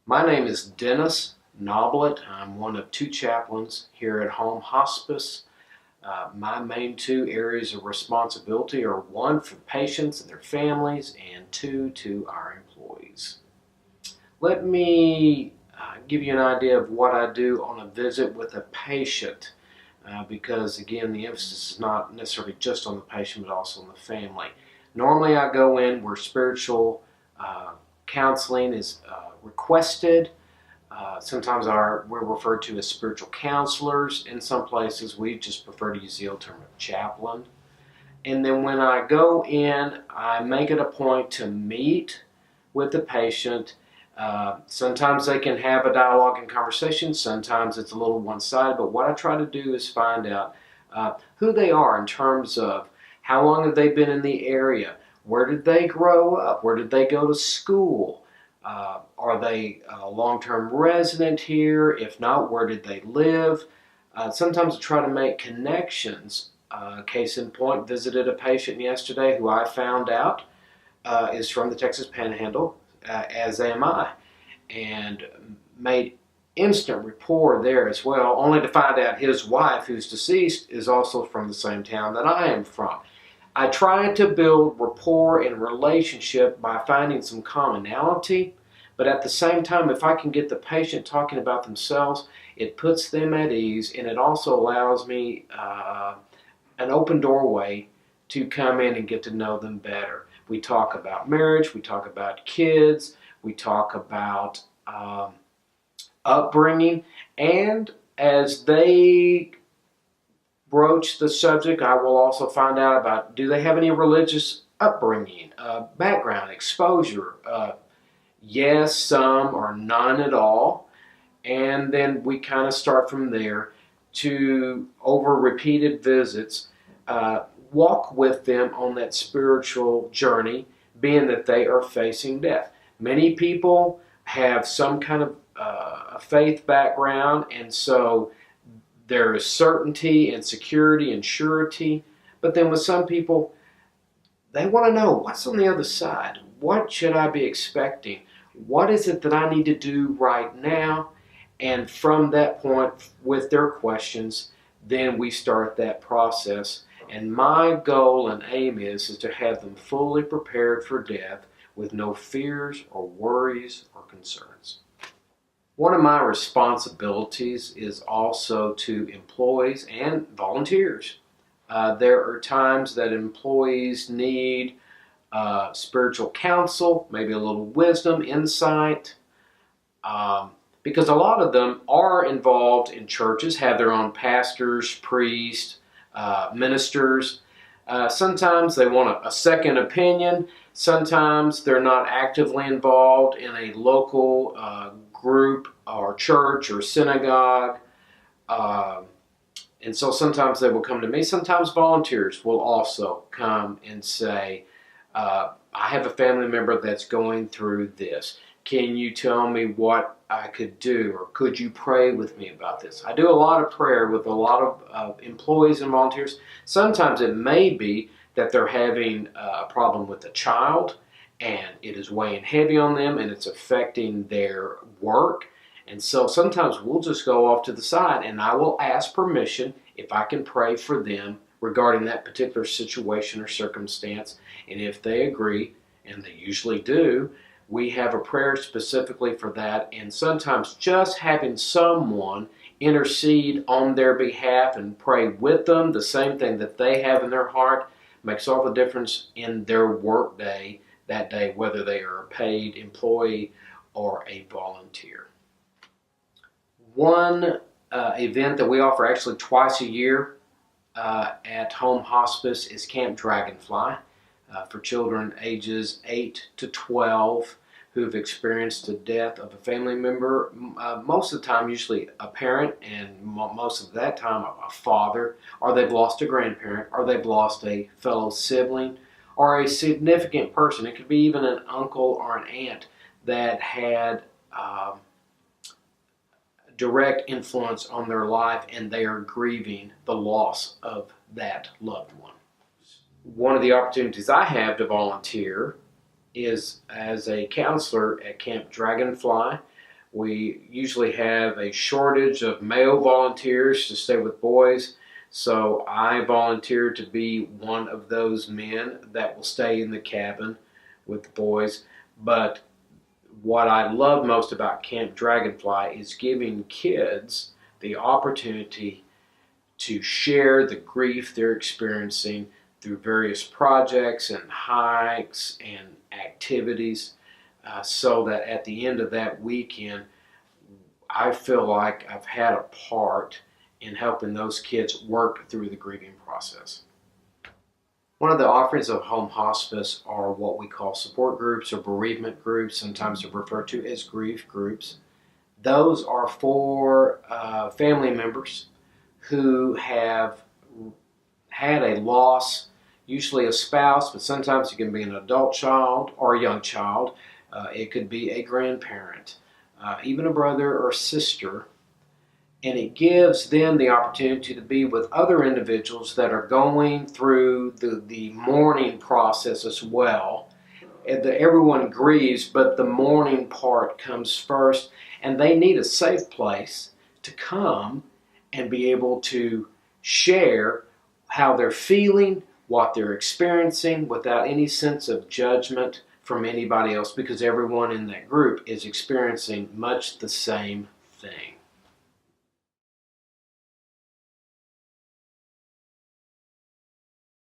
My name is Dennis Noblett. I'm one of two chaplains here at Home Hospice. My main two areas of responsibility are one for patients and their families, and two to our employees. Let me give you an idea of what I do on a visit with a patient, because again, the emphasis is not necessarily just on the patient but also on the family. Normally I go in where spiritual counseling is requested. Sometimes we're referred to as spiritual counselors. In some places, we just prefer to use the old term of chaplain. And then when I go in, I make it a point to meet with the patient. Sometimes they can have a dialogue and conversation. Sometimes it's a little one-sided. But what I try to do is find out who they are in terms of how long have they been in the area, where did they grow up, where did they go to school, are they a long-term resident here? If not, where did they live? Sometimes I try to make connections. Case in point, visited a patient yesterday who I found out is from the Texas Panhandle, as am I, and made instant rapport there as well, only to find out his wife, who's deceased, is also from the same town that I am from. I try to build rapport and relationship by finding some commonality, but at the same time, if I can get the patient talking about themselves, it puts them at ease, and it also allows me an open doorway to come in and get to know them better. We talk about marriage, we talk about kids, we talk about upbringing, and as they broach the subject, I will also find out about, do they have any religious upbringing, background, exposure? Yes, some, or none at all. And then we kind of start from there to, over repeated visits, walk with them on that spiritual journey, being that they are facing death. Many people have some kind of faith background, and so there is certainty and security and surety. But then with some people, they want to know, what's on the other side? What should I be expecting? What is it that I need to do right now? And from that point, with their questions, then we start that process. And my goal and aim is to have them fully prepared for death with no fears or worries or concerns. One of my responsibilities is also to employees and volunteers. There are times that employees need spiritual counsel, maybe a little wisdom, insight, because a lot of them are involved in churches, have their own pastors, priests, ministers. Sometimes they want a second opinion. Sometimes they're not actively involved in a local group or church or synagogue. And so sometimes they will come to me. Sometimes volunteers will also come and say, I have a family member that's going through this. Can you tell me what I could do, or could you pray with me about this? I do a lot of prayer with a lot of employees and volunteers. Sometimes it may be that they're having a problem with a child, and it is weighing heavy on them, and it's affecting their work. And so sometimes we'll just go off to the side, and I will ask permission if I can pray for them regarding that particular situation or circumstance. And if they agree, and they usually do, we have a prayer specifically for that. And sometimes just having someone intercede on their behalf and pray with them the same thing that they have in their heart makes all the difference in their work day that day, whether they are a paid employee or a volunteer. One event that we offer actually twice a year at Home Hospice is Camp Dragonfly for children ages 8 to 12 who've experienced the death of a family member, most of the time usually a parent, and most of that time a father, or they've lost a grandparent, or they've lost a fellow sibling, or a significant person. It could be even an uncle or an aunt that had direct influence on their life, and they are grieving the loss of that loved one. One of the opportunities I have to volunteer is as a counselor at Camp Dragonfly. We usually have a shortage of male volunteers to stay with boys, so I volunteered to be one of those men that will stay in the cabin with the boys. But what I love most about Camp Dragonfly is giving kids the opportunity to share the grief they're experiencing through various projects and hikes and activities, so that at the end of that weekend, I feel like I've had a part in helping those kids work through the grieving process. One of the offerings of home hospice are what we call support groups or bereavement groups. Sometimes they're referred to as grief groups. Those are for family members who have had a loss, usually a spouse, but sometimes it can be an adult child or a young child. It could be a grandparent, even a brother or sister. And it gives them the opportunity to be with other individuals that are going through the mourning process as well. And everyone grieves, but the mourning part comes first, and they need a safe place to come and be able to share how they're feeling, what they're experiencing, without any sense of judgment from anybody else, because everyone in that group is experiencing much the same thing.